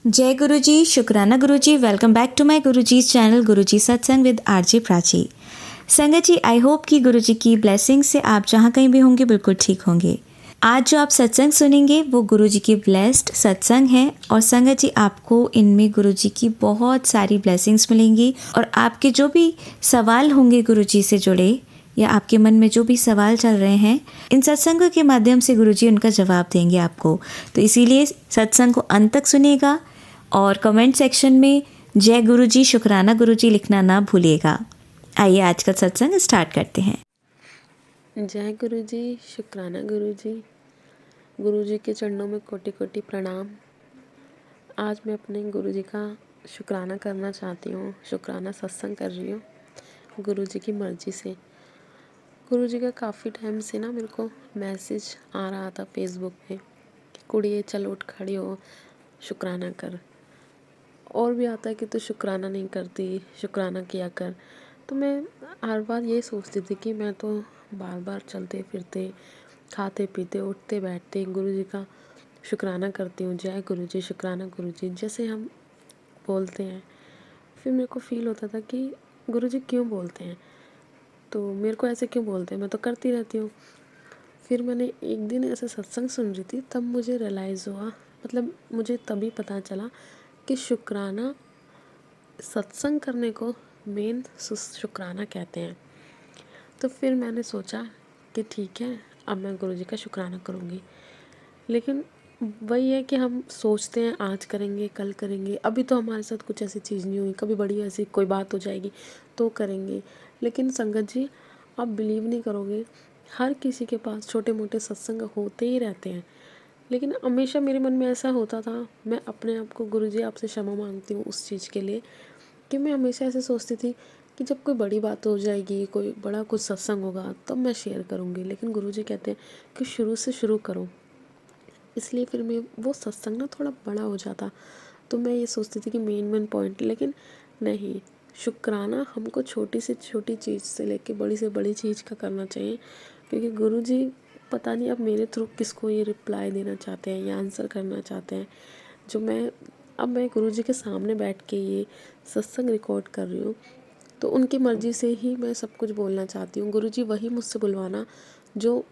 जय गुरु जी, शुक्राना गुरु जी। Welcome back to my Guru ji channel गुरु जी सत्संग विद आरजे प्राची। संगत जी, आई होप कि गुरु जी की ब्लेसिंग से आप जहाँ कहीं भी होंगे बिल्कुल ठीक होंगे। आज जो आप सत्संग सुनेंगे वो गुरु जी की ब्लेस्ड सत्संग है और संगत जी आपको इनमें गुरु जी की बहुत सारी ब्लेसिंग्स मिलेंगी और आपके जो भी सवाल होंगे गुरु जी से जुड़े या आपके मन में जो भी सवाल चल रहे हैं, इन सत्संगों के माध्यम से गुरु जी उनका जवाब देंगे आपको। तो इसीलिए सत्संग को अंत तक सुनिएगा और कमेंट सेक्शन में जय गुरु जी, शुक्राना गुरु जी लिखना ना भूलिएगा। आइए आज का सत्संग स्टार्ट करते हैं। जय गुरु जी, शुक्राना गुरु जी। गुरु जी के चरणों में कोटि कोटि प्रणाम। आज मैं अपने गुरु जी का शुक्राना करना चाहती हूँ। शुक्राना सत्संग कर रही हूँ गुरु जी की मर्जी से। गुरु जी का काफ़ी टाइम से ना मेरे को मैसेज आ रहा था फेसबुक पे कि कुड़िए चल उठ खड़ी हो, शुक्राना कर। और भी आता है कि तू शुक्राना नहीं करती, शुक्राना किया कर। तो मैं हर बार ये सोचती थी कि मैं तो बार बार चलते फिरते खाते पीते उठते बैठते गुरु जी का शुक्राना करती हूँ। जय गुरु जी, शुक्राना गुरु जी जैसे हम बोलते हैं। फिर मेरे को फील होता था कि गुरु जी क्यों बोलते हैं, तो मेरे को ऐसे क्यों बोलते हैं, मैं तो करती रहती हूँ। फिर मैंने एक दिन ऐसे सत्संग सुन रही थी, तब मुझे रियलाइज़ हुआ, मतलब मुझे तभी पता चला कि शुक्राना सत्संग करने को मेन शुक्राना कहते हैं। तो फिर मैंने सोचा कि ठीक है, अब मैं गुरु जी का शुक्राना करूँगी। लेकिन वही है कि हम सोचते हैं आज करेंगे कल करेंगे, अभी तो हमारे साथ कुछ ऐसी चीज़ नहीं हुई, कभी बड़ी ऐसी कोई बात हो जाएगी तो करेंगे। लेकिन संगत जी, आप बिलीव नहीं करोगे, हर किसी के पास छोटे मोटे सत्संग होते ही रहते हैं। लेकिन हमेशा मेरे मन में ऐसा होता था, मैं अपने आप को गुरु जी आपसे क्षमा मांगती हूँ उस चीज़ के लिए कि मैं हमेशा ऐसे सोचती थी कि जब कोई बड़ी बात हो जाएगी, कोई बड़ा कुछ सत्संग होगा तब मैं शेयर करूँगी। लेकिन गुरु जी कहते हैं कि शुरू से शुरू करो, इसलिए फिर मैं वो सत्संग ना थोड़ा बड़ा हो जाता। तो मैं ये सोचती थी कि मेन पॉइंट, लेकिन नहीं, शुक्राना हमको छोटी से छोटी चीज़ से लेके बड़ी से बड़ी चीज़ का करना चाहिए। क्योंकि गुरु जी पता नहीं अब मेरे थ्रू किसको ये रिप्लाई देना चाहते हैं या आंसर करना चाहते हैं। जो मैं गुरु जी के सामने बैठ के ये सत्संग रिकॉर्ड कर रही हूँ, तो उनकी मर्ज़ी से ही मैं सब कुछ बोलना चाहती हूँ। गुरु जी वही मुझसे बुलवाना जो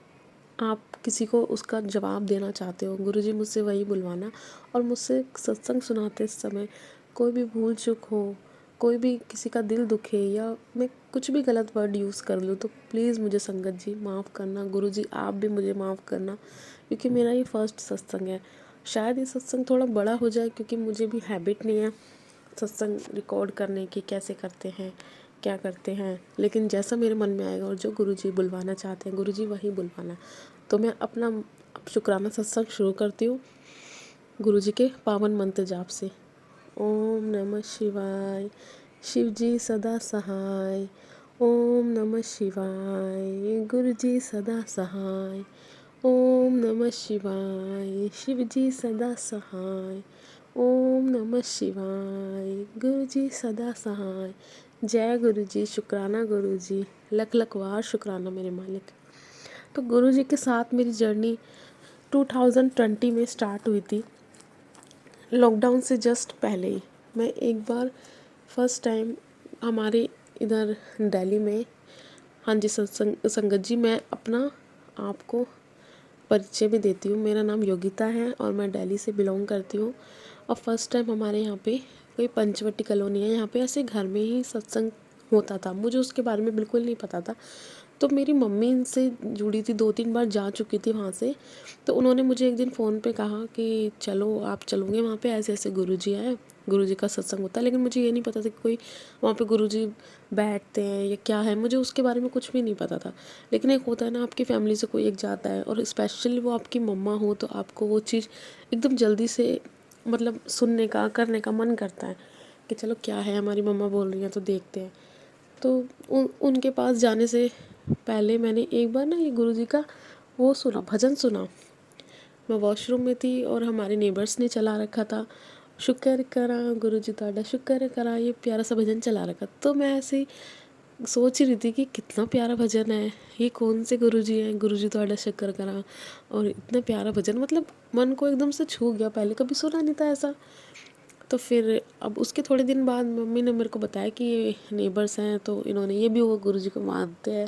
आप किसी को उसका जवाब देना चाहते हो, गुरु जी मुझसे वही बुलवाना। और मुझसे सत्संग सुनाते समय कोई भी भूल चूक हो, कोई भी किसी का दिल दुखे या मैं कुछ भी गलत वर्ड यूज़ कर लूँ, तो प्लीज़ मुझे संगत जी माफ़ करना। गुरु जी आप भी मुझे माफ़ करना, क्योंकि मेरा ये फर्स्ट सत्संग है। शायद ये सत्संग थोड़ा बड़ा हो जाए, क्योंकि मुझे भी हैबिट नहीं है सत्संग रिकॉर्ड करने की, कैसे करते हैं क्या करते हैं। लेकिन जैसा मेरे मन में आएगा और जो गुरु जी बुलवाना चाहते हैं गुरु जी वही बुलवाना। तो मैं अपना शुक्राना सत्संग शुरू करती हूँ गुरु जी के पावन मंत्र जाप से। ओम नमः शिवाय, शिव जी सदा सहाय। ओम नमः शिवाय, गुरु जी सदा सहाय। ओम नमः शिवाय, शिव जी सदा सहाय। ओम नमः शिवाय, गुरु जी सदा सहाय। जय गुरु जी, शुक्राना गुरु जी, लख लख वार शुक्राना मेरे मालिक। तो गुरु जी के साथ मेरी जर्नी 2020 में स्टार्ट हुई थी, लॉकडाउन से जस्ट पहले ही। मैं एक बार फर्स्ट टाइम हमारे इधर दिल्ली में, हाँ जी संगत जी, मैं अपना आपको परिचय भी देती हूँ। मेरा नाम योगिता है और मैं दिल्ली से बिलोंग करती हूँ। और फर्स्ट टाइम हमारे यहाँ पे कोई पंचवटी कॉलोनी है, यहाँ पे ऐसे घर में ही सत्संग होता था। मुझे उसके बारे में बिल्कुल नहीं पता था। तो मेरी मम्मी इनसे जुड़ी थी, 2-3 बार जा चुकी थी वहाँ से। तो उन्होंने मुझे एक दिन फ़ोन पे कहा कि चलो आप चलोगे वहाँ पे, ऐसे ऐसे गुरुजी आए, गुरुजी का सत्संग होता है। लेकिन मुझे ये नहीं पता था कि कोई वहाँ पे गुरुजी बैठते हैं या क्या है, मुझे उसके बारे में कुछ भी नहीं पता था। लेकिन एक होता है ना, आपकी फैमिली से कोई एक जाता है और स्पेशली वो आपकी मम्मा हो, तो आपको वो चीज़ एकदम जल्दी से मतलब सुनने का करने का मन करता है कि चलो क्या है, हमारी मम्मा बोल रही हैं तो देखते हैं। तो उनके पास जाने से पहले मैंने एक बार ना ये गुरुजी का वो सुना, भजन सुना। मैं वॉशरूम में थी और हमारे नेबर्स ने चला रखा था, शुक्र करा गुरुजी तुहाडा शुक्र करा, ये प्यारा सा भजन चला रखा। तो मैं ऐसे ही सोच रही थी कि कितना प्यारा भजन है, ये कौन से गुरुजी हैं, गुरुजी तुहाडा शुक्र करा, और इतना प्यारा भजन, मतलब मन को एकदम से छू गया। पहले कभी सुना नहीं था ऐसा। तो फिर अब उसके थोड़े दिन बाद मम्मी ने मेरे को बताया कि ये नेबर्स हैं, तो इन्होंने ये भी वो गुरुजी को मानते हैं,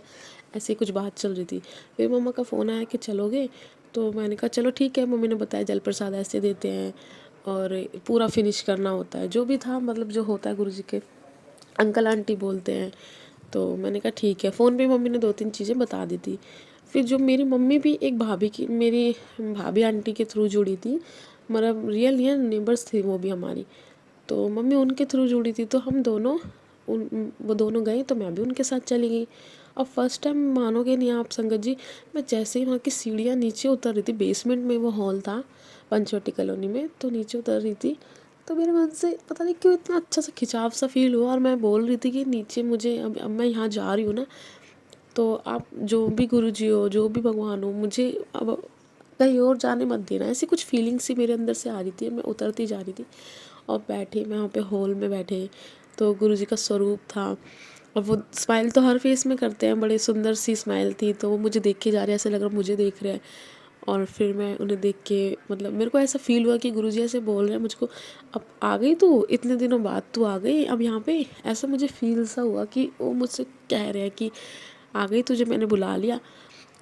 ऐसे ही कुछ बात चल रही थी। फिर मम्मा का फ़ोन आया कि चलोगे, तो मैंने कहा चलो ठीक है। मम्मी ने बताया जल प्रसाद ऐसे देते हैं और पूरा फिनिश करना होता है, जो भी था मतलब जो होता है गुरुजी के अंकल आंटी बोलते हैं। तो मैंने कहा ठीक है। फ़ोन पे मम्मी ने 2-3 चीज़ें बता दी थी। फिर जो मेरी मम्मी भी एक भाभी की, मेरी भाभी आंटी के थ्रू जुड़ी थी, मतलब रियल नियर नेबर्स थी वो भी हमारी। तो मम्मी उनके थ्रू जुड़ी थी, तो हम दोनों वो दोनों गए, तो मैं भी उनके साथ चली गई। अब फर्स्ट टाइम मानोगे नहीं आप संगत जी, मैं जैसे ही वहाँ की सीढ़ियाँ नीचे उतर रही थी, बेसमेंट में वो हॉल था पंचवटी कॉलोनी में, तो नीचे उतर रही थी, तो मेरे मन से पता नहीं क्यों इतना अच्छा सा खिंचाव सा फील हुआ। और मैं बोल रही थी कि नीचे मुझे अब मैं यहाँ जा रही हूँ ना, तो आप जो भी गुरुजी हो, जो भी भगवान हो, मुझे अब कहीं और जाने मत देना। ऐसी कुछ फीलिंग सी मेरे अंदर से आ रही थी। मैं उतरती जा रही थी और बैठी, मैं वहाँ पे हॉल में बैठे, तो गुरुजी का स्वरूप था। और वो स्माइल तो हर फेस में करते हैं, बड़ी सुंदर सी स्माइल थी, तो वो मुझे देख के जा रहे हैं, ऐसे लग रहा मुझे देख रहे हैं। और फिर मैं उन्हें देख के मतलब मेरे को ऐसा फील हुआ कि गुरुजी ऐसे बोल रहे हैं मुझको, अब आ गई तू, इतने दिनों बाद तू आ गई अब यहाँ पे। ऐसा मुझे फील सा हुआ कि वो मुझसे कह रहे हैं कि आ गई, तुझे मैंने बुला लिया।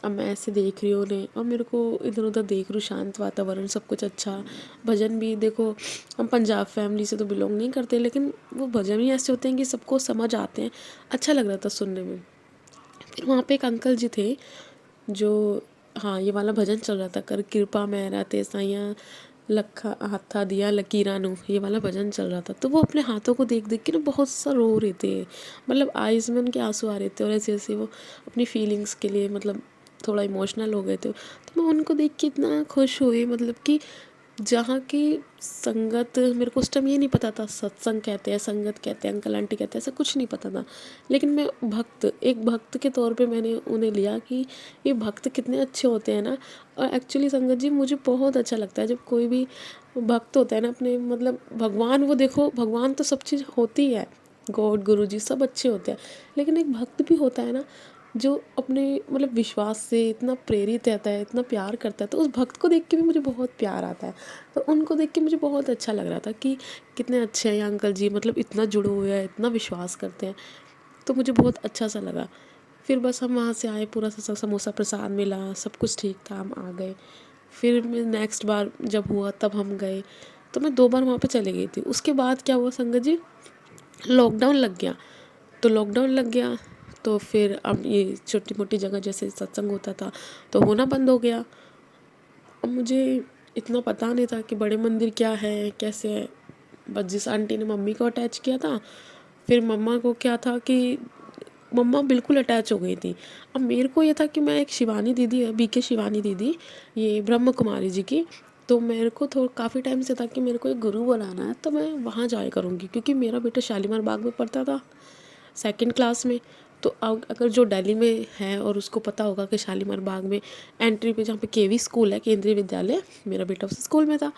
अब मैं ऐसे देख रही हूँ उन्हें, और मेरे को इधर उधर देख रही हूँ, शांत वातावरण, सब कुछ अच्छा। भजन भी देखो, हम पंजाब फैमिली से तो बिलोंग नहीं करते, लेकिन वो भजन ही ऐसे होते हैं कि सबको समझ आते हैं। अच्छा लग रहा था सुनने में। फिर वहाँ पे एक अंकल जी थे जो, हाँ ये वाला भजन चल रहा था, कर कृपा मेरा ते साइया लखा हाथा दिया लकीरा नू, ये वाला भजन चल रहा था। तो वो अपने हाथों को देख देख के ना बहुत सा रो रहे थे, मतलब आइज़ में उनके आंसू आ रहे थे, और ऐसे ऐसे वो अपनी फीलिंग्स के लिए मतलब थोड़ा इमोशनल हो गए थे। तो मैं उनको देख के इतना खुश हुई, मतलब कि जहाँ की संगत, मेरे को उस टाइम ये नहीं पता था सत्संग कहते हैं, संगत कहते हैं, अंकल आंटी कहते हैं, ऐसा कुछ नहीं पता था। लेकिन मैं एक भक्त के तौर पे मैंने उन्हें लिया कि ये भक्त कितने अच्छे होते हैं ना। और एक्चुअली संगत जी मुझे बहुत अच्छा लगता है जब कोई भी भक्त होता है ना अपने, मतलब भगवान, वो देखो भगवान तो सब चीज़ होती है, गॉड गुरु जी सब अच्छे होते हैं, लेकिन एक भक्त भी होता है ना जो अपने मतलब विश्वास से इतना प्रेरित रहता है, इतना प्यार करता है, तो उस भक्त को देख के भी मुझे बहुत प्यार आता है। तो उनको देख के मुझे बहुत अच्छा लग रहा था कि कितने अच्छे हैं ये अंकल जी, मतलब इतना जुड़े हुए हैं, इतना विश्वास करते हैं। तो मुझे बहुत अच्छा सा लगा। फिर बस हम वहाँ से आए, पूरा सा समोसा प्रसाद मिला, सब कुछ ठीक था, हम आ गए। फिर मैं नेक्स्ट बार जब हुआ तब हम गए, तो मैं 2 बार वहाँ पे चली गई थी। उसके बाद क्या हुआ संगत जी, लॉकडाउन लग गया। तो लॉकडाउन लग गया, तो फिर अब ये छोटी मोटी जगह जैसे सत्संग होता था तो होना बंद हो गया। अब मुझे इतना पता नहीं था कि बड़े मंदिर क्या है, कैसे है। बस जिस आंटी ने मम्मी को अटैच किया था, फिर मम्मा को क्या था कि मम्मा बिल्कुल अटैच हो गई थी। अब मेरे को ये था कि मैं एक शिवानी दीदी है, बीके शिवानी दीदी, ये ब्रह्म कुमारी जी की, तो मेरे को काफ़ी टाइम से था कि मेरे को एक गुरु बनाना है, तो मैं वहाँ जाया करूँगी, क्योंकि मेरा बेटा शालीमार बाग में पढ़ता था 2nd क्लास में। तो अगर जो दिल्ली में है और उसको पता होगा कि शालीमार बाग में एंट्री पे जहाँ पे केवी स्कूल है, केंद्रीय विद्यालय, मेरा बेटा उस स्कूल में था।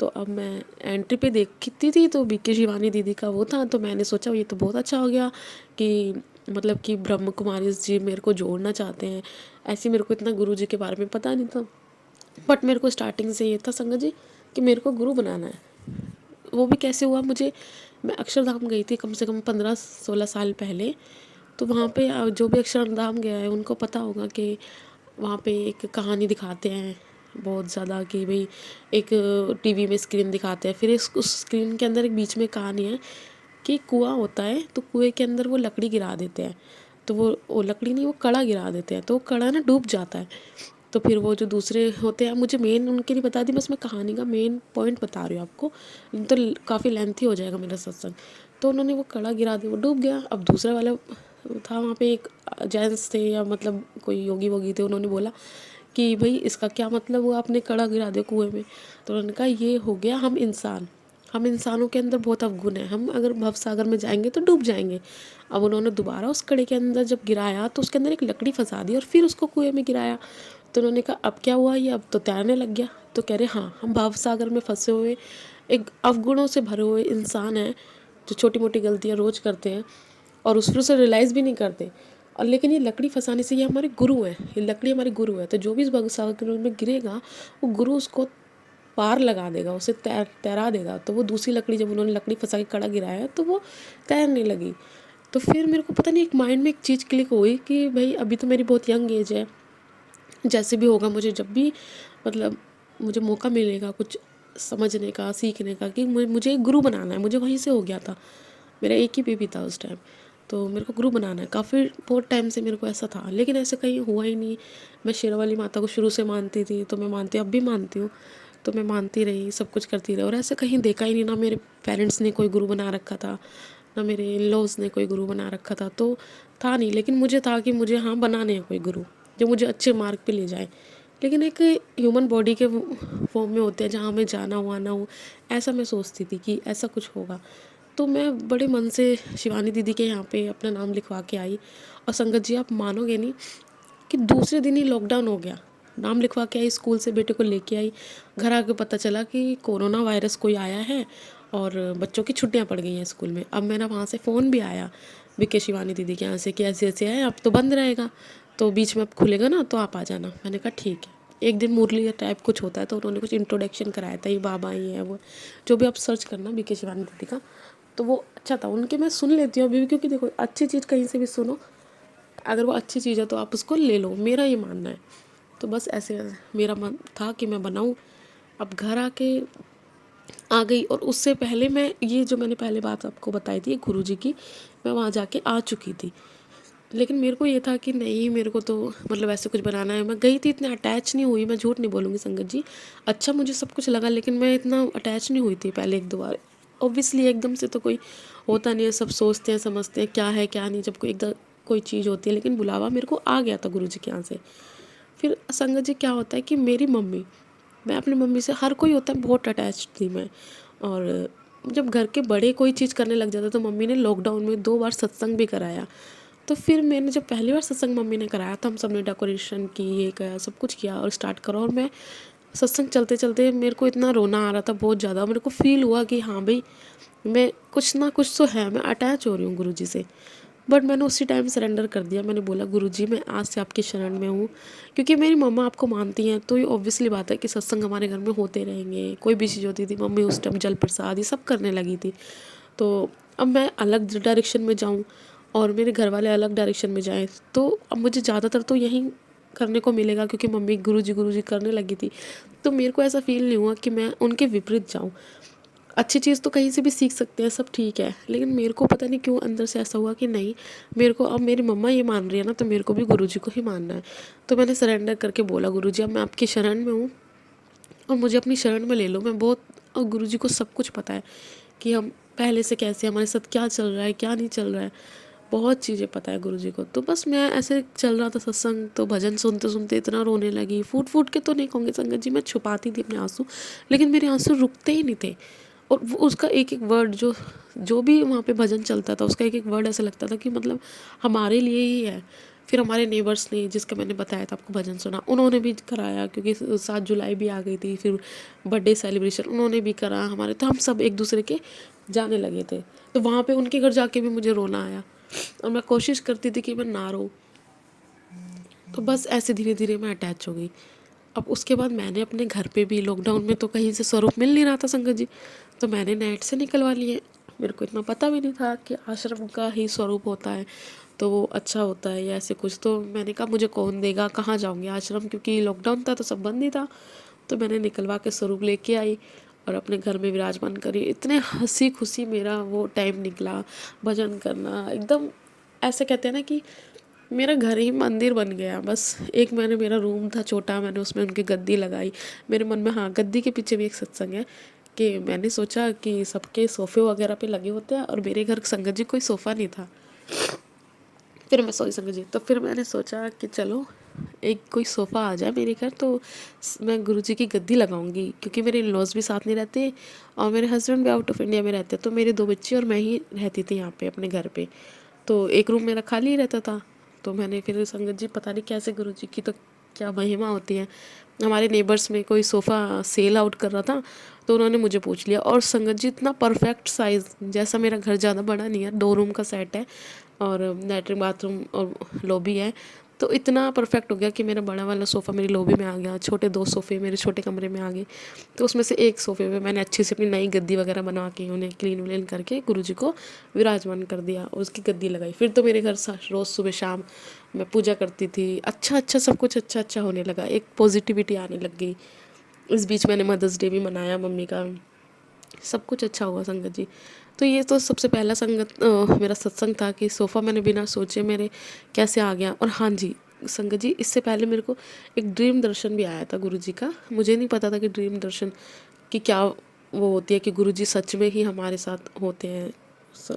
तो अब मैं एंट्री पे देखती थी तो बीके शिवानी दीदी का वो था, तो मैंने सोचा ये तो बहुत अच्छा हो गया कि मतलब कि ब्रह्म कुमारी जी मेरे को जोड़ना चाहते हैं। ऐसे मेरे को इतना गुरु जी के बारे में पता नहीं था, बट मेरे को स्टार्टिंग से ये था संगत जी कि मेरे को गुरु बनाना है। वो भी कैसे हुआ, मुझे, मैं अक्षरधाम गई थी कम से कम 15-16 साल पहले। तो वहाँ पे जो भी अक्षरधाम गया है उनको पता होगा कि वहाँ पे एक कहानी दिखाते हैं बहुत ज़्यादा, कि भाई एक टीवी में स्क्रीन दिखाते हैं, फिर उस स्क्रीन के अंदर एक बीच में कहानी है कि कुआं होता है, तो कुएं के अंदर वो लकड़ी गिरा देते हैं, तो वो लकड़ी नहीं, वो कड़ा गिरा देते हैं, तो वो कड़ा ना डूब जाता है। तो फिर वो जो दूसरे होते हैं, मुझे मेन उनके नहीं बता दी, बस मैं कहानी का मेन पॉइंट बता रही हूँ आपको, तो काफ़ी लेंथी हो जाएगा मेरा सत्संग। तो उन्होंने वो कड़ा गिरा दिया, वो डूब गया। अब दूसरा वाला था, वहाँ पे एक जेंट्स थे या मतलब कोई योगी वोगी थे, उन्होंने बोला कि भाई इसका क्या मतलब हुआ, आपने कड़ा गिरा दिया कुएं में। तो उन्होंने कहा ये हो गया हम इंसानों के अंदर बहुत अवगुण है, हम अगर भव सागर में जाएंगे तो डूब जाएंगे। अब उन्होंने दोबारा उस कड़े के अंदर जब गिराया तो उसके अंदर एक लकड़ी फंसा दी और फिर उसको कुएं में गिराया। तो उन्होंने कहा अब क्या हुआ, ये अब तो तैरने लग गया। तो कह रहे हाँ, हम भव सागर में फंसे हुए एक अवगुणों से भरे हुए इंसान हैं, जो छोटी मोटी गलतियाँ रोज़ करते हैं और फिर उसे रियलाइज़ भी नहीं करते। और लेकिन ये लकड़ी फंसाने से, ये हमारे गुरु हैं, ये लकड़ी हमारे गुरु है, तो जो भी इस भव सागर में गिरेगा वो गुरु उसको पार लगा देगा, उसे तैरा देगा। तो वो दूसरी लकड़ी, जब उन्होंने लकड़ी फंसा के कड़ा गिराया तो वो तैरने लगी। तो फिर मेरे को पता नहीं, एक माइंड में एक चीज़ क्लिक हुई कि भाई अभी तो मेरी बहुत यंग एज है, जैसे भी होगा मुझे जब भी मतलब मुझे मौका मिलेगा कुछ समझने का, सीखने का, कि मुझे एक गुरु बनाना है। मुझे वहीं से हो गया था, मेरा एक ही बेबी था उस टाइम, तो मेरे को गुरु बनाना है। काफ़ी बहुत टाइम से मेरे को ऐसा था, लेकिन ऐसे कहीं हुआ ही नहीं। मैं शेरावाली माता को शुरू से मानती थी, तो मैं मानती, अब भी मानती हूँ, तो मैं मानती रही, सब कुछ करती रही, और ऐसे कहीं देखा ही नहीं। ना मेरे पेरेंट्स ने कोई गुरु बना रखा था, ना मेरे इन लॉज ने कोई गुरु बना रखा था, तो था नहीं। लेकिन मुझे था कि मुझे हाँ बनाने हैं कोई गुरु जो मुझे अच्छे मार्ग पे ले जाए। लेकिन एक ह्यूमन बॉडी के फॉर्म में होते हैं, जहाँ मैं जाना हो आना हो, ऐसा मैं सोचती थी कि ऐसा कुछ होगा। तो मैं बड़े मन से शिवानी दीदी के यहाँ पे अपना नाम लिखवा के आई। और संगत जी, आप मानोगे नहीं कि दूसरे दिन ही लॉकडाउन हो गया। नाम लिखवा के आई, स्कूल से बेटे को लेके आई, घर आके पता चला कि कोरोना वायरस कोई आया है और बच्चों की छुट्टियां पड़ गई हैं स्कूल में। अब मेरा वहाँ से फ़ोन भी आया विके शिवानी दीदी के यहाँ से कि ऐसे ऐसे है, अब तो बंद रहेगा, तो बीच में अब खुलेगा ना, तो आप आ जाना। मैंने कहा ठीक है। एक दिन मुरली टाइप कुछ होता है, तो उन्होंने कुछ इंट्रोडक्शन कराया था, ये बाबा ही है वो, जो भी आप सर्च करना विके शिवानी दीदी का, तो वो अच्छा था। उनके मैं सुन लेती हूँ अभी भी, क्योंकि देखो अच्छी चीज़ कहीं से भी सुनो, अगर वो अच्छी चीज़ है तो आप उसको ले लो, मेरा ये मानना है। तो बस ऐसे मेरा मन था कि मैं बनाऊँ। अब घर आके आ गई, और उससे पहले मैं ये जो मैंने पहले बात आपको बताई थी गुरुजी की, मैं वहाँ जाके आ चुकी थी। लेकिन मेरे को ये था कि नहीं, मेरे को तो मतलब ऐसे कुछ बनाना है। मैं गई थी, इतने अटैच नहीं हुई, मैं झूठ नहीं बोलूँगी संगत जी। अच्छा मुझे सब कुछ लगा, लेकिन मैं इतना अटैच नहीं हुई थी पहले एक दो बार। ऑब्वियसली एकदम से तो कोई होता नहीं है, सब सोचते हैं समझते हैं क्या है क्या नहीं, जब कोई एकदम कोई चीज़ होती है। लेकिन बुलावा मेरे को आ गया था गुरुजी के यहाँ से। फिर संगत जी क्या होता है कि मेरी मम्मी, मैं अपनी मम्मी से, हर कोई होता है बहुत अटैच थी मैं। और जब घर के बड़े कोई चीज़ करने लग जाते तो मम्मी ने लॉकडाउन में 2 बार सत्संग भी कराया। तो फिर मैंने जब पहली बार सत्संग मम्मी ने कराया था, हम सब ने डेकोरेशन की, ये किया, सब कुछ किया और स्टार्ट करा, और मैं सत्संग चलते चलते मेरे को इतना रोना आ रहा था बहुत ज़्यादा। मेरे को फील हुआ कि हाँ भाई, मैं कुछ ना कुछ तो है, मैं अटैच हो रही हूँ गुरुजी से। बट मैंने उसी टाइम सरेंडर कर दिया। मैंने बोला गुरुजी मैं आज से आपकी शरण में हूँ, क्योंकि मेरी मम्मा आपको मानती हैं, तो ये ऑब्वियसली बात है कि सत्संग हमारे घर में होते रहेंगे। कोई भी चीज़ होती थी, मम्मी उस टाइम जल प्रसाद ये सब करने लगी थी। तो अब मैं अलग डायरेक्शन में जाऊँ और मेरे घर वाले अलग डायरेक्शन में जाएँ, तो अब मुझे ज़्यादातर तो यहीं करने को मिलेगा, क्योंकि मम्मी गुरुजी करने लगी थी। तो मेरे को ऐसा फील नहीं हुआ कि मैं उनके विपरीत जाऊँ। अच्छी चीज़ तो कहीं से भी सीख सकते हैं, सब ठीक है, लेकिन मेरे को पता नहीं क्यों अंदर से ऐसा हुआ कि नहीं, मेरे को अब मेरी मम्मा ये मान रही है ना, तो मेरे को भी गुरुजी को ही मानना है। तो मैंने सरेंडर करके बोला गुरुजी अब मैं आपकी शरण में हूँ और मुझे अपनी शरण में ले लो। मैं बहुत, और गुरुजी को सब कुछ पता है कि हम पहले से कैसे, हमारे साथ क्या चल रहा है क्या नहीं चल रहा है, बहुत चीज़ें पता है गुरुजी को। तो बस मैं ऐसे चल रहा था सत्संग, तो भजन सुनते सुनते इतना रोने लगी, फूट फूट के तो नहीं कहूँगी संगत जी, मैं छुपाती थी अपने आंसू, लेकिन मेरे आंसू रुकते ही नहीं थे। और वो उसका एक एक वर्ड, जो जो भी वहाँ पे भजन चलता था, उसका एक एक वर्ड ऐसा लगता था कि मतलब हमारे लिए ही है। फिर हमारे नेबर्स ने, जिसका मैंने बताया था आपको भजन सुना, उन्होंने भी कराया, क्योंकि 7 जुलाई भी आ गई थी, फिर बर्थडे सेलिब्रेशन उन्होंने भी करा हमारे, तो हम सब एक दूसरे के जाने लगे थे। तो वहाँ पे उनके घर जाके भी मुझे रोना आया, और मैं कोशिश करती थी कि मैं ना रो। तो बस ऐसे धीरे धीरे मैं अटैच हो गई। अब उसके बाद मैंने अपने घर पे भी, लॉकडाउन में तो कहीं से स्वरूप मिल नहीं रहा था संगत जी, तो मैंने नेट से निकलवा लिए। मेरे को इतना पता भी नहीं था कि आश्रम का ही स्वरूप होता है तो वो अच्छा होता है या ऐसे कुछ। तो मैंने कहा मुझे कौन देगा, कहाँ जाऊँगी आश्रम, क्योंकि लॉकडाउन था तो सब बंद ही था। तो मैंने निकलवा के स्वरूप लेके आई और अपने घर में विराजमान करी। इतने हंसी खुशी मेरा वो टाइम निकला, भजन करना एकदम, ऐसे कहते हैं ना कि मेरा घर ही मंदिर बन गया। बस एक मैंने, मेरा रूम था छोटा, मैंने उसमें उनकी गद्दी लगाई। मेरे मन में, हाँ, गद्दी के पीछे भी एक सत्संग है कि मैंने सोचा कि सबके सोफ़े वगैरह पे लगे होते हैं और मेरे घर संगत जी कोई सोफ़ा नहीं था। फिर मैं, सॉरी संगत जी, तो फिर मैंने सोचा कि चलो एक कोई सोफ़ा आ जाए मेरे घर, तो मैं गुरुजी की गद्दी लगाऊंगी, क्योंकि मेरे इन लॉज भी साथ नहीं रहते और मेरे हस्बैंड भी आउट ऑफ इंडिया में रहते, तो मेरे 2 बच्चे और मैं ही रहती थी यहाँ पे अपने घर पे। तो एक रूम मेरा खाली ही रहता था। तो मैंने फिर, संगत जी पता नहीं कैसे, गुरुजी की तो क्या महिमा होती है, हमारे नेबर्स में कोई सोफ़ा सेल आउट कर रहा था, तो उन्होंने मुझे पूछ लिया। और संगत जी इतना परफेक्ट साइज़, जैसा मेरा घर ज़्यादा बड़ा नहीं है, 2 रूम का सेट है और लैट्रिन बाथरूम और लॉबी है, तो इतना परफेक्ट हो गया कि मेरा बड़ा वाला सोफ़ा मेरी लॉबी में आ गया, छोटे 2 सोफ़े मेरे छोटे कमरे में आ गए। तो उसमें से एक सोफ़े पे मैंने अच्छी सी अपनी नई गद्दी वगैरह बना के उन्हें क्लीन व्लीन करके गुरुजी को विराजमान कर दिया और उसकी गद्दी लगाई। फिर तो मेरे घर रोज़ सुबह शाम मैं पूजा करती थी। अच्छा सब कुछ अच्छा होने लगा, एक पॉजिटिविटी आने लग गई। इस बीच मैंने मदर्स डे भी मनाया मम्मी का, सब कुछ अच्छा हुआ संगत जी। तो ये तो सबसे पहला मेरा सत्संग था कि सोफ़ा मैंने बिना सोचे मेरे कैसे आ गया। और हाँ जी संगत जी, इससे पहले मेरे को एक ड्रीम दर्शन भी आया था गुरुजी का। मुझे नहीं पता था कि ड्रीम दर्शन की क्या वो होती है, कि गुरुजी सच में ही हमारे साथ होते हैं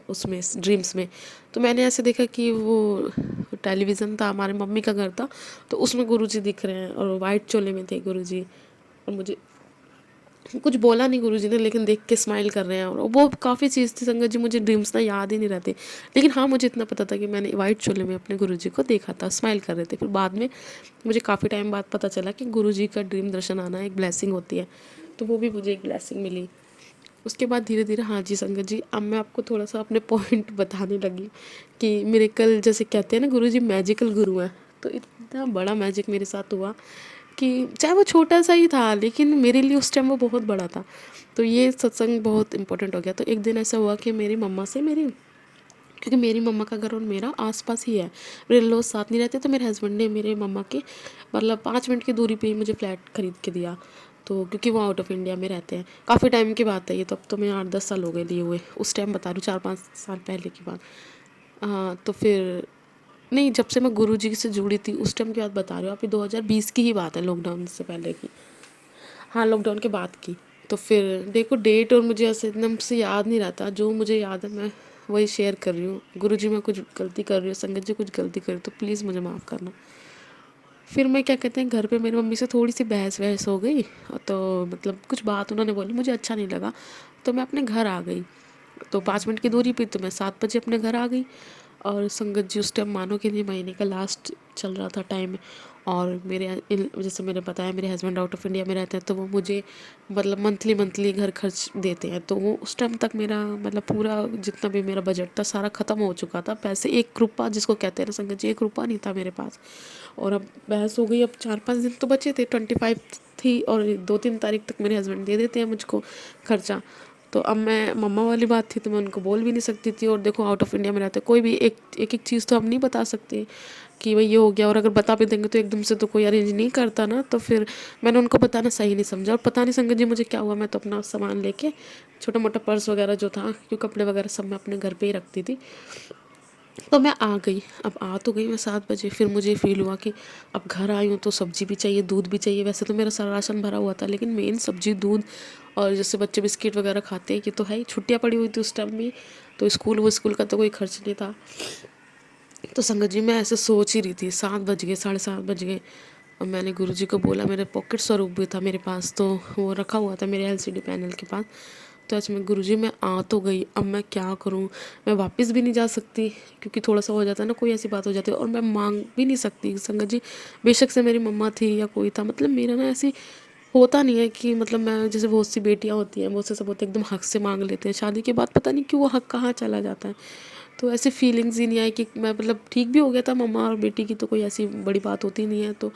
उसमें ड्रीम्स में। तो मैंने ऐसे देखा कि वो टेलीविज़न था, हमारे मम्मी का घर था, तो उसमें गुरुजी दिख रहे हैं और वाइट चोले में थे गुरुजी। और मुझे कुछ बोला नहीं गुरुजी ने, लेकिन देख के स्माइल कर रहे हैं। और वो काफ़ी चीज़ थी संगत जी, मुझे ड्रीम्स ना याद ही नहीं रहते। लेकिन हाँ, मुझे इतना पता था कि मैंने वाइट चोले में अपने गुरुजी को देखा था, स्माइल कर रहे थे। फिर बाद में मुझे काफ़ी टाइम बाद पता चला कि गुरुजी का ड्रीम दर्शन आना एक ब्लेसिंग होती है। तो वो भी मुझे एक ब्लेसिंग मिली। उसके बाद धीरे धीरे हाँ जी संगत जी, अब मैं आपको थोड़ा सा अपने पॉइंट बताने लगी कि मिरेकल जैसे कहते हैं ना, गुरुजी मैजिकल गुरु हैं। तो इतना बड़ा मैजिक मेरे साथ हुआ कि चाहे वो छोटा सा ही था, लेकिन मेरे लिए उस टाइम वो बहुत बड़ा था। तो ये सत्संग बहुत इम्पोर्टेंट हो गया। तो एक दिन ऐसा हुआ कि मेरी मम्मा से क्योंकि मेरी मम्मा का घर और मेरा आसपास ही है, मेरे लोग साथ नहीं रहते, तो मेरे हस्बैंड ने मेरे मम्मा के मतलब 5 मिनट की दूरी पे ही मुझे फ्लैट खरीद के दिया। तो क्योंकि वो आउट ऑफ इंडिया में रहते हैं, काफ़ी टाइम की बात है ये, तो अब तो मैं 8-10 साल हो गए लिए हुए, उस टाइम बता रही हूँ 4-5 साल पहले की बात। हाँ तो फिर नहीं, जब से मैं गुरुजी से जुड़ी थी उस टाइम की बात बता रही हूँ, अभी 2020 की ही बात है, लॉकडाउन से पहले की। हाँ, लॉकडाउन के बाद की। तो फिर देखो डेट और मुझे ऐसे एकदम से याद नहीं रहता, जो मुझे याद है मैं वही शेयर कर रही हूँ। गुरुजी मैं कुछ गलती कर रही हूँ, संगत जी कुछ गलती कर रही हूँ, तो प्लीज़ मुझे माफ़ करना। फिर मैं क्या कहते हैं, घर पे मेरी मम्मी से थोड़ी सी बहस वहस हो गई। तो मतलब कुछ बात उन्होंने बोली, मुझे अच्छा नहीं लगा, तो मैं अपने घर आ गई। तो 5 मिनट की दूरी पे, तो मैं 7 बजे अपने घर आ गई। और संगत जी उस टाइम मानो कि नहीं, महीने का लास्ट चल रहा था टाइम। और जैसे मैंने बताया मेरे हस्बैंड आउट ऑफ इंडिया में रहते हैं, तो वो मुझे मतलब मंथली घर खर्च देते हैं। तो वो उस टाइम तक मेरा मतलब पूरा जितना भी मेरा बजट था सारा ख़त्म हो चुका था। पैसे 1 रुपया जिसको कहते हैं ना संगत जी, 1 रुपया नहीं था मेरे पास। और अब बहस हो गई, अब 4-5 दिन तो बचे थे, 25 थी, और 2-3 तारीख तक मेरे हस्बैंड दे देते हैं मुझको खर्चा। तो अब मैं मम्मा वाली बात थी, तो मैं उनको बोल भी नहीं सकती थी। और देखो आउट ऑफ इंडिया में रहते, कोई भी एक चीज़ तो हम नहीं बता सकते कि भाई ये हो गया। और अगर बता भी देंगे तो एकदम से तो कोई अरेंज नहीं करता ना। तो फिर मैंने उनको बताना सही नहीं समझा। और पता नहीं संगत जी मुझे क्या हुआ, मैं तो अपना सामान लेके, छोटा मोटा पर्स वगैरह जो था, क्योंकि कपड़े वगैरह सब मैं अपने घर पे ही रखती थी, तो मैं आ गई। अब आ तो गई मैं 7 बजे। फिर मुझे फील हुआ कि अब घर आई हूँ तो सब्जी भी चाहिए, दूध भी चाहिए। वैसे तो मेरा सारा राशन भरा हुआ था, लेकिन मेन सब्जी, दूध, और जैसे बच्चे बिस्किट वगैरह खाते हैं, ये तो है ही। छुट्टियाँ पड़ी हुई थी उस टाइम में, तो स्कूल का तो कोई खर्च नहीं था। तो संगत जी मैं ऐसे सोच ही रही थी, 7 बज गए, 7:30 बज गए। और मैंने गुरुजी को बोला, मेरे पॉकेट स्वरूप भी था मेरे पास, तो वो रखा हुआ था मेरे एलसीडी पैनल के पास। तो ऐसे में गुरुजी मैं आ तो गई, अब मैं क्या करूं। मैं वापस भी नहीं जा सकती, क्योंकि थोड़ा सा हो जाता है ना, कोई ऐसी बात हो जाती है। और मैं मांग भी नहीं सकती संगत जी, बेशक से मेरी मम्मा थी या कोई था। मतलब मेरा ना ऐसी होता नहीं है कि मतलब मैं, जैसे बहुत सी बेटियां होती हैं, बहुत से सब होते हैं एकदम हक से मांग लेते हैं, शादी के बाद पता नहीं क्यों वो हक कहाँ चला जाता है। तो ऐसी फीलिंग्स ही नहीं आई कि मैं, मतलब ठीक भी हो गया था, मम्मा और बेटी की तो कोई ऐसी बड़ी बात होती नहीं है। तो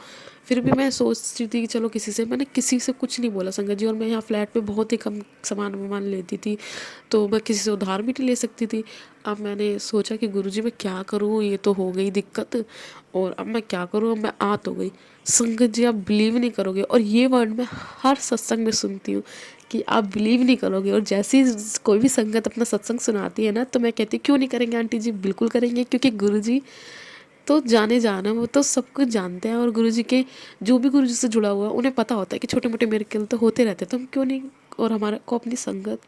फिर भी मैं सोचती थी कि चलो मैंने किसी से कुछ नहीं बोला संगत जी। और मैं यहाँ फ्लैट पे बहुत ही कम सामान वामान लेती थी, तो मैं किसी से उधार भी नहीं ले सकती थी। अब मैंने सोचा कि गुरुजी मैं क्या करूँ, ये तो हो गई दिक्कत, और अब मैं क्या करूँ। अब मैं आ तो गई संगत जी, आप बिलीव नहीं करोगे। और ये वर्ड मैं हर सत्संग में सुनती हूँ कि आप बिलीव नहीं करोगे। और जैसे ही कोई भी संगत अपना सत्संग सुनाती है ना, तो मैं कहती क्यों नहीं करेंगे आंटी जी, बिल्कुल करेंगे, क्योंकि गुरुजी तो जाने जाना, वो तो सब कुछ जानते हैं। और गुरुजी के जो भी गुरुजी से जुड़ा हुआ है उन्हें पता होता है कि छोटे मोटे मिरेकल तो होते रहते हैं, तो हम क्यों नहीं। और हमारा को अपनी संगत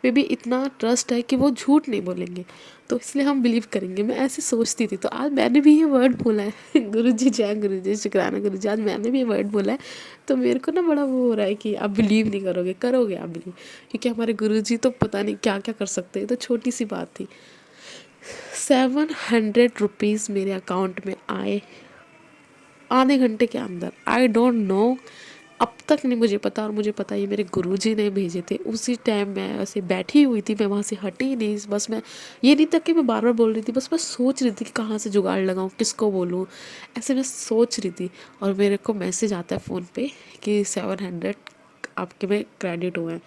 पे भी इतना ट्रस्ट है कि वो झूठ नहीं बोलेंगे, तो इसलिए हम बिलीव करेंगे। मैं ऐसे सोचती थी, तो आज मैंने भी ये वर्ड बोला है गुरुजी जय गुरुजी शुक्राना गुरुजी, आज मैंने भी ये वर्ड बोला है। तो मेरे को ना बड़ा वो हो रहा है कि आप बिलीव नहीं करोगे, करोगे आप बिलीव, क्योंकि हमारे गुरुजी तो पता नहीं क्या क्या कर सकते हैं। तो छोटी सी बात थी, 700 रुपीज़ मेरे अकाउंट में आए आधे घंटे के अंदर। आई डोंट नो अब तक नहीं मुझे पता, और मुझे पता ये मेरे गुरुजी ने भेजे थे। उसी टाइम मैं ऐसे बैठी हुई थी, मैं वहाँ से हटी ही नहीं। बस मैं ये नहीं था कि मैं बार बार बोल रही थी, बस मैं सोच रही थी कि कहाँ से जुगाड़ लगाऊँ, किसको बोलूँ, ऐसे मैं सोच रही थी। और मेरे को मैसेज आता है फ़ोन पे कि 700 आपके में क्रेडिट हुए हैं।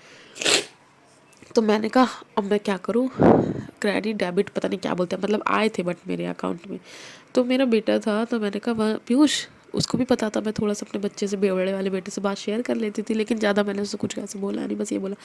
तो मैंने कहा अब मैं क्या करूँ, क्रेडिट डेबिट पता नहीं क्या बोलते हैं, मतलब आए थे बट मेरे अकाउंट में। तो मेरा बेटा था, तो मैंने कहा वह पीयूष, उसको भी पता था मैं थोड़ा सा अपने बच्चे से, बड़े वाले बेटे से बात शेयर कर लेती थी, लेकिन ज़्यादा मैंने उससे कुछ ऐसे बोला नहीं। बस ये बोला,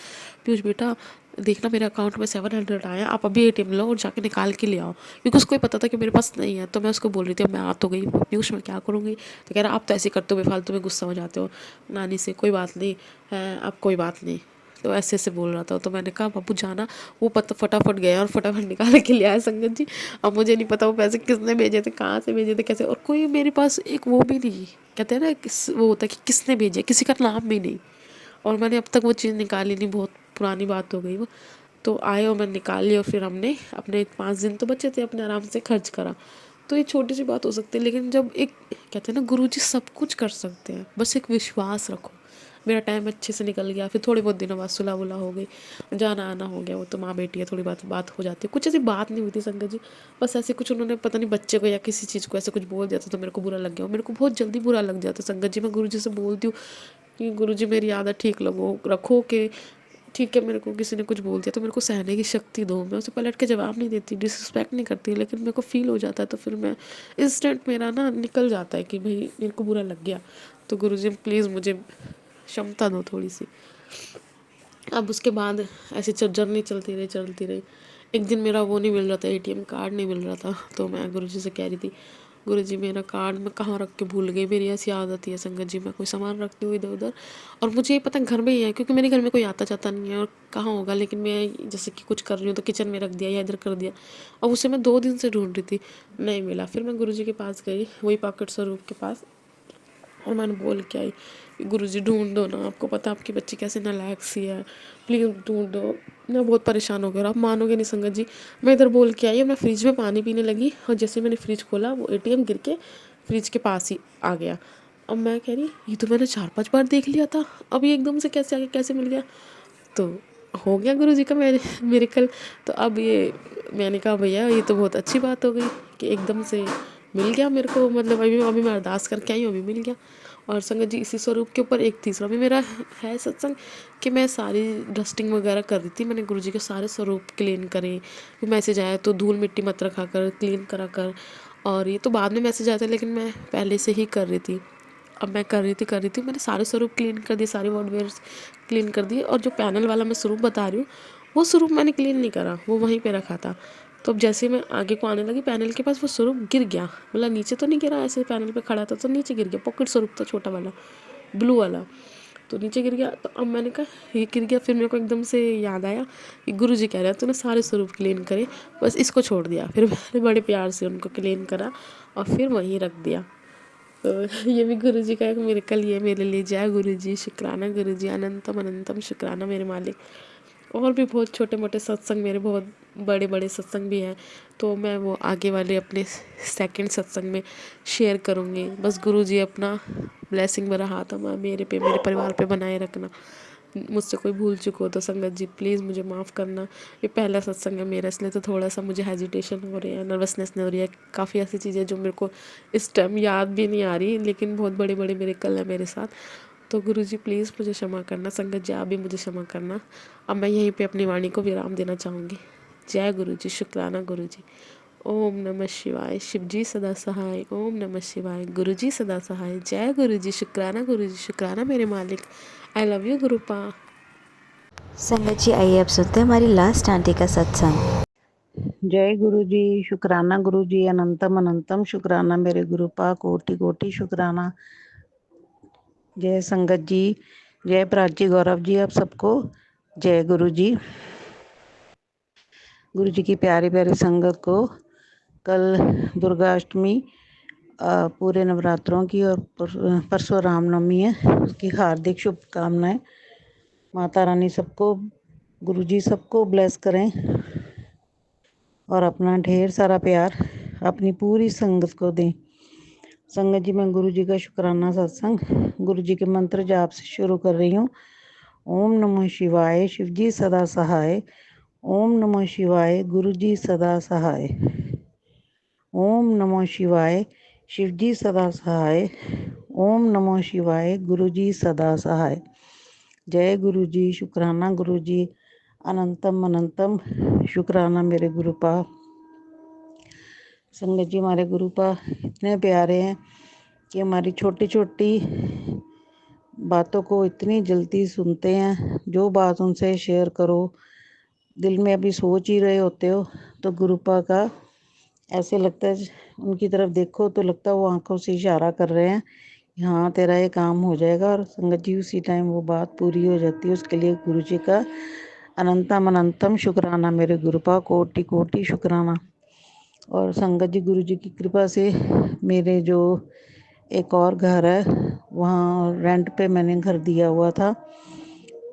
पीयूष बेटा देखना मेरे अकाउंट में 700 आया, आप अभी ATM लो और जाके निकाल के ले आओ, क्योंकि उसको ही पता था कि मेरे पास नहीं है। तो मैं उसको बोल रही थी अब मैं आ तो गई, पीयूष मैं क्या करूँगी। तो कह रहा आप तो ऐसे करते हो, बेफालतू में गुस्सा हो जाते हो नानी से, कोई बात नहीं है, अब कोई बात नहीं। तो ऐसे ऐसे बोल रहा था। तो मैंने कहा बाबू जाना। वो पता फटाफट गया और फटाफट निकाल के ले आया संगत जी। अब मुझे नहीं पता वो पैसे किसने भेजे थे, कहाँ से भेजे थे, कैसे, और कोई मेरे पास एक वो भी नहीं, कहते हैं ना वो होता है कि किसने भेजे, किसी का नाम भी नहीं। और मैंने अब तक वो चीज़ निकाली नहीं, बहुत पुरानी बात हो गई वो। तो आए और मैंने निकाल लिया, और फिर हमने अपने 5 दिन तो बचे थे, अपने आराम से खर्च करा। तो ये छोटी सी बात हो सकती है, लेकिन जब एक कहते हैं ना गुरुजी सब कुछ कर सकते हैं, बस एक विश्वास रखो। मेरा टाइम अच्छे से निकल गया। फिर थोड़े बहुत दिनों बाद सुलह वुलह हो गई, जाना आना हो गया। वो तो माँ बेटी है, थोड़ी बात बात हो जाती है। कुछ ऐसी बात नहीं हुई थी संगत जी, बस ऐसे कुछ उन्होंने पता नहीं बच्चे को या किसी चीज़ को ऐसे कुछ बोल दिया था, तो मेरे को बुरा लग गया। और मेरे को बहुत जल्दी बुरा लग जाता संगत जी। मैं गुरुजी से बोलती हूँ कि गुरुजी मेरी आदत ठीक लगो रखो, कि ठीक है मेरे को किसी ने कुछ बोल दिया तो मेरे को सहने की शक्ति दो। मैं उसे पलट के जवाब नहीं देती, डिसरिस्पेक्ट नहीं करती, लेकिन मेरे को फील हो जाता है तो फिर मैं इंस्टेंट मेरा ना निकल जाता है कि भाई मेरे को बुरा लग गया। तो गुरुजी प्लीज़ मुझे क्षमता दो थोड़ी सी। अब उसके बाद ऐसी जर्नी चलती रही। एक दिन मेरा वो नहीं मिल रहा था, ATM कार्ड नहीं मिल रहा था। तो मैं गुरुजी से कह रही थी, गुरुजी मेरा कार्ड मैं कहाँ रख के भूल गई। मेरी ऐसी आदत है संगत जी, मैं कोई सामान रखती हूँ इधर उधर, और मुझे ये पता घर में ही है, क्योंकि मेरे घर में कोई आता जाता नहीं है और कहाँ होगा। लेकिन मैं जैसे कि कुछ कर रही हूँ तो किचन में रख दिया या इधर कर दिया, और उसे मैं 2 दिन से ढूंढ रही थी, नहीं मिला। फिर मैं गुरुजी के पास गई, वही पॉकेट स्वरूप के पास, और मैंने बोल के आई, गुरुजी ढूंढ दो ना, आपको पता आपकी बच्ची कैसे नालायक सी है, प्लीज़ ढूंढ दो। मैं बहुत परेशान हो गया, और आप मानोगे नहीं संगत जी, मैं इधर बोल के आई और मैं फ्रिज में पानी पीने लगी, और जैसे मैंने फ्रिज खोला वो ATM गिर के फ्रिज के पास ही आ गया। अब मैं कह रही ये तो मैंने 4-5 बार देख लिया था, अब ये एकदम से कैसे आ गया, कैसे मिल गया। तो हो गया गुरुजी का मेरे कल। तो अब ये मैंने कहा भैया ये तो बहुत अच्छी बात हो गई कि एकदम से मिल गया मेरे को, मतलब अभी मैं अरदास करके आई हूँ, अभी मिल गया। और संगत जी इसी स्वरूप के ऊपर एक तीसरा भी मेरा है सत्संग, कि मैं सारी डस्टिंग वगैरह कर रही थी, मैंने गुरुजी के सारे स्वरूप क्लीन करे। फिर मैसेज आया तो धूल मिट्टी मत रखा कर, क्लीन करा कर। और ये तो बाद में मैसेज आया था, लेकिन मैं पहले से ही कर रही थी। अब मैं कर रही थी, मैंने सारे स्वरूप क्लीन कर दिए, सारे वर्डवेयर्स क्लीन कर दिए। और जो पैनल वाला मैं स्वरूप बता रही हूँ, वो स्वरूप मैंने क्लीन नहीं करा, वो वहीं पे रखा था। तो अब जैसे मैं आगे को आने लगी पैनल के पास, वो स्वरूप गिर गया, मतलब नीचे तो नहीं गिरा, ऐसे पैनल पे खड़ा था तो नीचे गिर गया। पॉकेट स्वरूप था छोटा वाला, ब्लू वाला, तो नीचे गिर गया। तो अब मैंने कहा ये गिर गया, फिर मेरे को एकदम से याद आया कि गुरु जी कह रहे हैं तूने सारे स्वरूप क्लीन करे, बस इसको छोड़ दिया। फिर मैंने बड़े प्यार से उनको क्लीन करा और फिर वहीं रख दिया। तो ये भी गुरु जी का एक मिरेकल, ये मेरे लिए। जय गुरु जी, शुक्राना गुरु जी, अनंतम अनंतम शुक्राना मेरे मालिक। और भी बहुत छोटे मोटे सत्संग मेरे, बहुत बड़े बड़े सत्संग भी हैं, तो मैं वो आगे वाले अपने सेकंड सत्संग में शेयर करूँगी। बस गुरु जी अपना ब्लेसिंग मेरा हाथ मेरे पे, मेरे परिवार पे बनाए रखना। मुझसे कोई भूल चूक हो तो संगत जी प्लीज़ मुझे माफ़ करना। ये पहला सत्संग है मेरा, इसलिए तो थोड़ा सा मुझे हेजिटेशन हो रही है, नर्वसनेस नहीं हो रही है। काफ़ी ऐसी चीज़ें जो मेरे को इस टाइम याद भी नहीं आ रही, लेकिन बहुत बड़े बड़े मेरे कल है मेरे साथ। तो गुरु जी प्लीज़ मुझे क्षमा करना, संगत जी आप भी मुझे क्षमा करना। अब मैं यहीं पे अपनी वाणी को विराम देना चाहूँगी। जय गुरु जी, शुक्राना गुरु जी। ओम नमः शिवाय, शिव जी सदा सहाय। ओम नमः शिवाय, गुरु जी सदा सहाय। जय गुरु जी, शुक्राना मेरे मालिक। I love you गुरुपा। संगत जी आइए अब सुनते हैं हमारी लास्ट आंटी का सत्संग। जय गुरु जी, शुक्राना गुरु जी, अनंतम अनंतम शुक्राना मेरे गुरुपा, कोटि कोटि शुक्राना। जय संगत जी, जय प्राची गौरव जी, आप सबको जय गुरु जी। गुरु जी की प्यारी प्यारी संगत को कल दुर्गा अष्टमी, पूरे नवरात्रों की, और परसों रामनवमी है, उसकी हार्दिक शुभकामनाएं। माता रानी सबको, गुरु जी सबको ब्लेस करें और अपना ढेर सारा प्यार अपनी पूरी संगत को दें। संगत जी, मैं गुरु जी का शुक्राना सत्संग गुरु जी के मंत्र जाप से शुरू कर रही हूँ। ओम नमः शिवाय, शिव जी सदा सहाय। ओम नमः शिवाय, गुरु जी सदा सहाय। ओम नमः शिवाय, शिव जी सदा सहाय। ओम नमः शिवाय, गुरु जी सदा सहाय। जय गुरु जी, शुक्राना गुरु जी, अनंतम अनंतम शुक्राना मेरे गुरुपा। संगत जी, हमारे गुरुपा इतने प्यारे हैं कि हमारी छोटी छोटी बातों को इतनी जल्दी सुनते हैं। जो बात उनसे शेयर करो, दिल में अभी सोच ही रहे होते हो, तो गुरुपा का ऐसे लगता है, उनकी तरफ देखो तो लगता है वो आंखों से इशारा कर रहे हैं, हाँ तेरा ये काम हो जाएगा। और संगत जी, उसी टाइम वो बात पूरी हो जाती है। उसके लिए गुरु जी का अनंतम अनंतम शुक्राना मेरे गुरुपा, कोटि कोटि शुक्राना। और संगत जी, गुरु जी की कृपा से मेरे जो एक और घर है, वहाँ रेंट पे मैंने घर दिया हुआ था।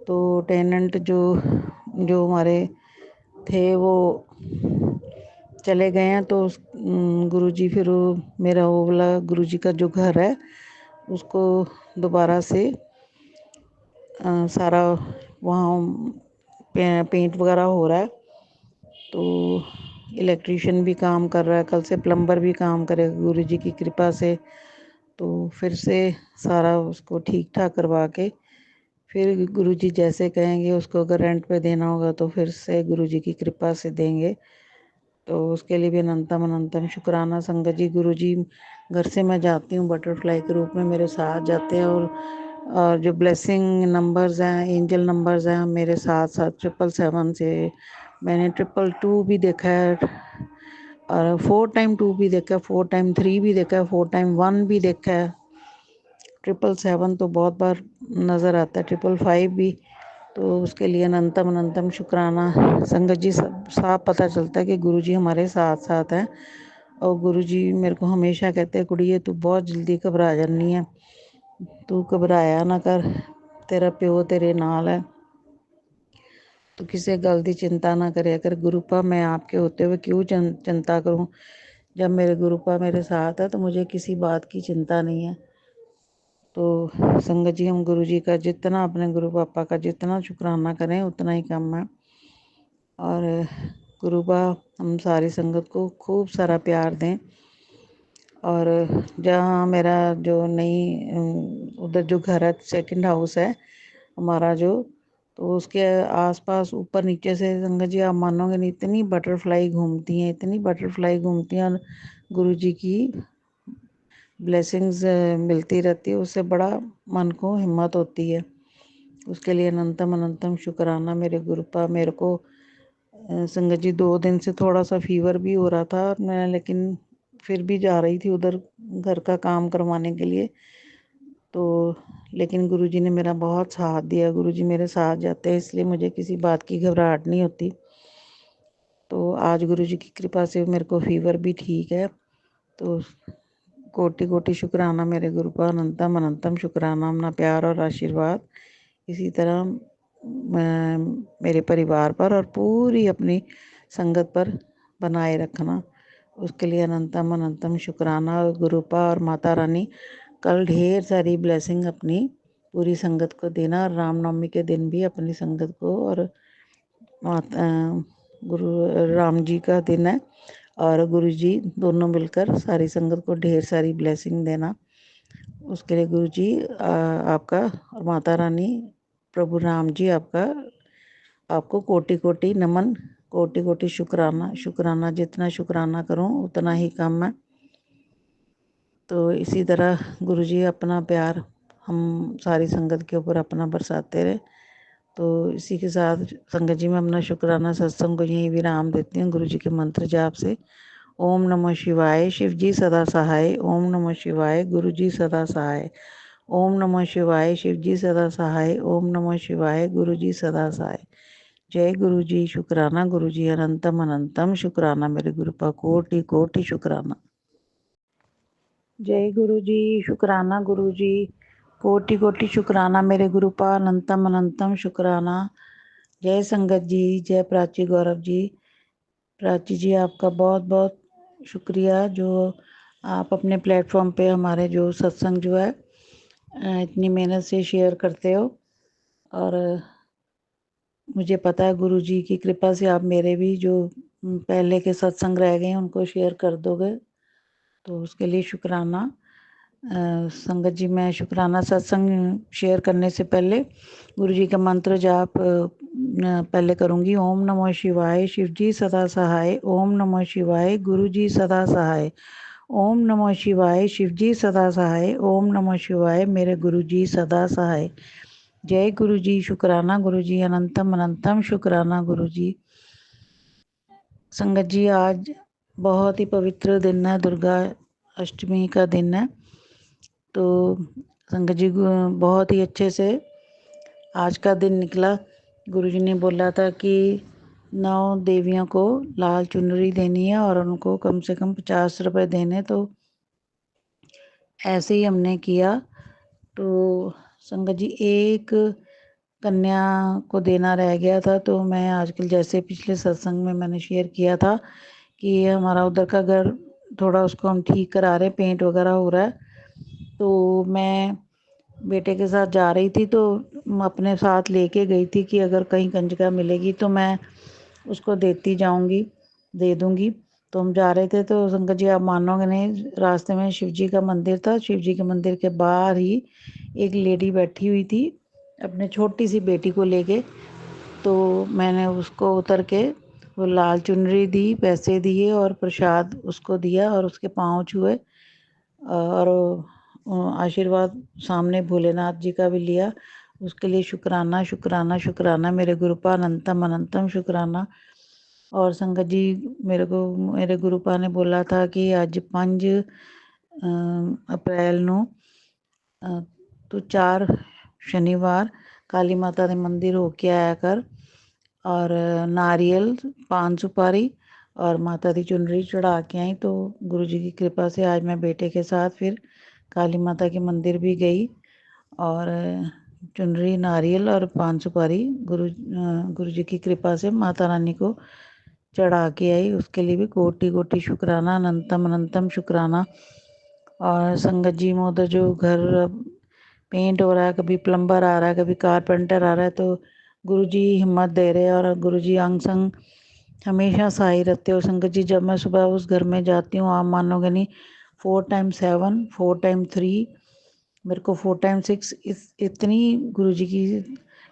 तो टेनेंट जो हमारे थे वो चले गए हैं। तो गुरु जी फिर मेरा वो वाला गुरु जी का जो घर है उसको दोबारा से सारा वहाँ पेंट वगैरह हो रहा है। तो इलेक्ट्रिशियन भी काम कर रहा है, कल से प्लम्बर भी काम करेगा गुरु जी की कृपा से। तो फिर से सारा उसको ठीक ठाक करवा के फिर गुरु जी जैसे कहेंगे, उसको अगर रेंट पे देना होगा तो फिर से गुरु जी की कृपा से देंगे। तो उसके लिए भी अनंतम अनंतम शुक्राना। संगत जी, गुरु जी घर से मैं जाती हूँ बटरफ्लाई के रूप में, मेरे साथ जाते हैं। और जो ब्लेसिंग नंबर्स हैं, एंजल नंबर्स हैं, मेरे साथ साथ 777 से मैंने 222 भी देखा है, और 4x2 भी देखा है, 4x3 भी देखा है, 4x1 भी देखा है। 777 तो बहुत बार नज़र आता है, 555 भी। तो उसके लिए अनंतम अनंतम शुक्राना। संगत जी, सब साफ पता चलता है कि गुरु जी हमारे साथ साथ हैं। और गुरु जी मेरे को हमेशा कहते हैं, कुड़िए तू बहुत जल्दी घबरा जानी है, तू घबराया ना कर, तेरा प्यो तेरे नाल है, तो किसी गल की चिंता ना करे कर। गुरुपा, मैं आपके होते हुए क्यों चिंता करूं? जब मेरे गुरुपा मेरे साथ है तो मुझे किसी बात की चिंता नहीं है। तो संगत जी, हम गुरु जी का जितना, अपने गुरु पापा का जितना शुक्राना करें उतना ही कम है। और गुरुपा हम सारी संगत को खूब सारा प्यार दें। और जहाँ मेरा जो नई उधर जो घर है, सेकंड हाउस है हमारा जो, तो उसके आसपास ऊपर नीचे से संगत जी आप मानोगे नहीं, इतनी बटरफ्लाई घूमती हैं, इतनी बटरफ्लाई घूमती हैं। और गुरु जी की ब्लेसिंग्स मिलती रहती है, उससे बड़ा मन को हिम्मत होती है। उसके लिए अनंतम अनंतम शुक्राना मेरे गुरुपा। मेरे को संगत जी 2 दिन से थोड़ा सा फीवर भी हो रहा था, मैं लेकिन फिर भी जा रही थी उधर घर का काम करवाने के लिए। तो लेकिन गुरु जी ने मेरा बहुत साथ दिया। गुरु जी मेरे साथ जाते हैं, इसलिए मुझे किसी बात की घबराहट नहीं होती। तो आज गुरु जी की कृपा से मेरे को फीवर भी ठीक है। तो कोटि कोटि शुक्राना मेरे गुरु का, अनंतम अनंतम शुक्राना। अपना प्यार और आशीर्वाद इसी तरह मेरे परिवार पर और पूरी अपनी संगत पर बनाए रखना। उसके लिए अनंतम अनंतम शुक्राना। गुरुपा और माता रानी कल ढेर सारी ब्लेसिंग अपनी पूरी संगत को देना। और रामनवमी के दिन भी अपनी संगत को, और माता गुरु राम जी का दिन है, और गुरु जी दोनों मिलकर सारी संगत को ढेर सारी ब्लेसिंग देना। उसके लिए गुरु जी आपका और माता रानी प्रभु राम जी आपको कोटि कोटि नमन, कोटि कोटि शुक्राना। शुक्राना जितना शुक्राना करूं उतना ही कम है। तो इसी तरह गुरु जी अपना प्यार हम सारी संगत के ऊपर अपना बरसाते रहे। तो इसी के साथ संगत जी, मैं अपना शुक्राना सत्संग को यहीं विराम देती हूँ गुरु जी के मंत्र जाप से। ओम नमः शिवाय, शिव जी सदा सहाय। ओम नमः शिवाय, गुरु जी सदा सहाय। ओम नमः शिवाय, शिव जी सदा सहाय। ओम नमः शिवाय, गुरु जी सदा सहाय। जय गुरु जी, शुक्राना गुरु जी, अनंतम अनंतम शुक्राना मेरे गुरु पा, कोटि कोटि शुक्राना। जय गुरु जी, शुक्राना गुरु जी, कोटि कोटि शुक्राना मेरे गुरु पा, अनंतम अनंतम शुक्राना। जय संगत जी, जय प्राची गौरव जी। प्राची जी, आपका बहुत बहुत शुक्रिया जो आप अपने प्लेटफॉर्म पे हमारे जो सत्संग जो है इतनी मेहनत से शेयर करते हो, और मुझे पता है गुरु जी की कृपा से आप मेरे भी जो पहले के सत्संग रह गए हैं उनको शेयर कर दोगे, तो उसके लिए शुक्राना। संगत जी, मैं शुक्राना सत्संग शेयर करने से पहले गुरु जी का मंत्र जाप पहले करूँगी। ओम नमो शिवाय, शिव जी सदा सहाय। ओम नमो शिवाय, गुरु जी सदा सहाय। ओम नमो शिवाय, शिव जी सदा सहाय। ओम नमो शिवाय, मेरे गुरु जी सदा सहाय। जय गुरु जी, शुक्राना गुरु जी, अनंतम अनंतम शुक्राना गुरु जी। संगत जी, आज बहुत ही पवित्र दिन है, दुर्गा अष्टमी का दिन है। तो संगत जी, बहुत ही अच्छे से आज का दिन निकला। गुरुजी ने बोला था कि 9 देवियों को लाल चुनरी देनी है और उनको कम से कम 50 रुपए देने, तो ऐसे ही हमने किया। तो संगत जी, एक कन्या को देना रह गया था, तो मैं आजकल जैसे पिछले सत्संग में मैंने शेयर किया था कि हमारा उधर का घर थोड़ा उसको हम ठीक करा रहे, पेंट वगैरह हो रहा है। तो मैं बेटे के साथ जा रही थी, तो अपने साथ लेके गई थी कि अगर कहीं कंजका मिलेगी तो मैं उसको देती जाऊंगी, दे दूंगी। तो हम जा रहे थे, तो संगत जी आप मानोगे नहीं, रास्ते में शिव जी का मंदिर था। शिव जी के मंदिर के बाहर ही एक लेडी बैठी हुई थी अपने छोटी सी बेटी को लेके। तो मैंने उसको उतर के वो लाल चुनरी दी, पैसे दिए और प्रसाद उसको दिया और उसके पाँव छुए और आशीर्वाद सामने भोलेनाथ जी का भी लिया। उसके लिए शुक्राना शुक्राना शुक्राना, मेरे गुरुपा अनंतम अनंतम शुक्राना। और संगत जी, मेरे गुरुपा ने बोला था कि आज 5 अप्रैल ਨੂੰ तो 4 शनिवार काली माता ਦੇ मंदिर होके आया कर और नारियल, पान सुपारी और माता दी चुनरी चढ़ा के आई। तो गुरु जी की कृपा से आज मैं बेटे के साथ फिर काली माता के मंदिर भी गई और चुनरी, नारियल और पान सुपारी गुरु जी की कृपा से माता रानी को चढ़ा के आई। उसके लिए भी कोटि कोटि शुक्राना, अनंतम अनंतम शुक्राना। और संगत जी में उधर जो घर पेंट हो रहा है, कभी प्लम्बर आ रहा है, कभी कारपेंटर आ रहा है, तो गुरुजी हिम्मत दे रहे हैं और गुरुजी अंग संग हमेशा सहाय रहते हो। संगत जी, जब मैं सुबह उस घर में जाती हूँ, आप मानोगे नहीं, 4 टाइम 7, 4 टाइम 3, मेरे को 4 टाइम 6, इतनी गुरुजी की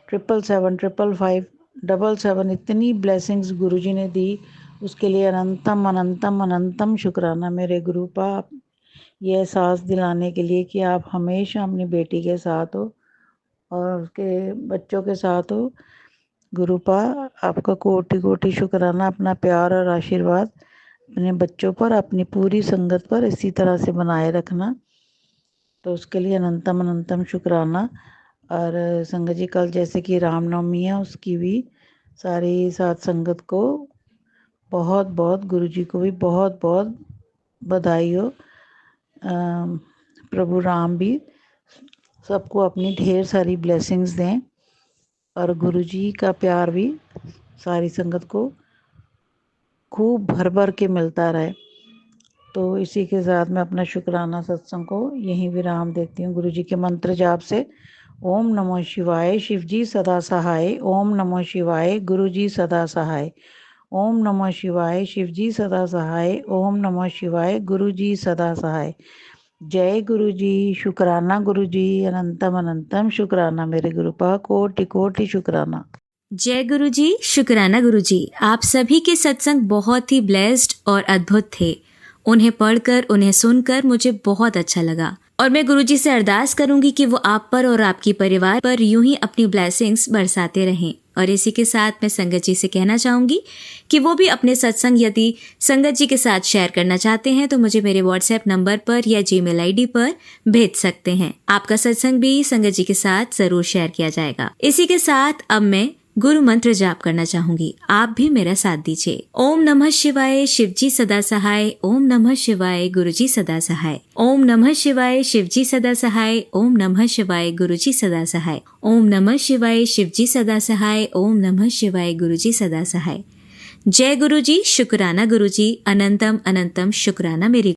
777, 555, 77 इतनी ब्लेसिंग्स गुरुजी ने दी। उसके लिए अनंतम अनंतम अनंतम शुक्राना मेरे गुरुपा, ये एहसास दिलाने के लिए कि आप हमेशा अपनी बेटी के साथ हो और उसके बच्चों के साथ हो। गुरुपा, आपका कोटि कोटि शुक्राना। अपना प्यार और आशीर्वाद अपने बच्चों पर, अपनी पूरी संगत पर इसी तरह से बनाए रखना। तो उसके लिए अनंतम अनंतम शुक्राना। और संगत जी, कल जैसे कि रामनवमी है, उसकी भी सारी साथ संगत को बहुत बहुत, गुरु जी को भी बहुत बहुत बधाई हो। प्रभु राम भी सबको अपनी ढेर सारी ब्लेसिंग्स दें और गुरु जी का प्यार भी सारी संगत को खूब भर भर के मिलता रहे। तो इसी के साथ मैं अपना शुक्राना सत्संग को यहीं विराम देती हूँ गुरु जी के मंत्र जाप से। ओम नमो शिवाय, शिव जी सदा सहाय। ओम नमो शिवाय, गुरु जी सदा सहाय। ओम नमो शिवाय, शिव जी सदा सहाय। ओम नमो शिवाय, गुरु जी सदा सहाय। जय गुरु जी, शुक्राना गुरु जी, अनंतम अनंतम शुक्राना मेरे गुरुपा, कोटि कोटि शुक्राना। जय गुरु जी, शुक्राना गुरु जी। आप सभी के सत्संग बहुत ही ब्लेस्ड और अद्भुत थे। उन्हें पढ़कर, उन्हें सुनकर मुझे बहुत अच्छा लगा और मैं गुरु जी से अरदास करूंगी कि वो आप पर और आपकी परिवार पर यूं ही अपनी ब्लेसिंग्स बरसाते रहें। और इसी के साथ मैं संगत जी से कहना चाहूंगी कि वो भी अपने सत्संग यदि संगत जी के साथ शेयर करना चाहते हैं तो मुझे मेरे व्हाट्सएप नंबर पर या जीमेल आईडी पर भेज सकते हैं। आपका सत्संग भी संगत जी के साथ जरूर शेयर किया जाएगा। इसी के साथ अब मैं गुरु मंत्र जाप करना चाहूंगी, आप भी मेरा साथ दीजिए। ओम नमः शिवाय, शिव जी सदा सहाय। ओम नमः शिवाय, गुरु जी सदा सहाय। ओम नमः शिवाय, शिव जी सदा सहाय। ओम नमः शिवाय, गुरु जी सदा सहाय। ओम नमः शिवाय, शिव जी सदा सहाय। ओम नमः शिवाय, गुरु जी सदा सहाय। जय गुरु जी, शुक्राना गुरु जी, अनंतम अनंतम शुक्राना मेरी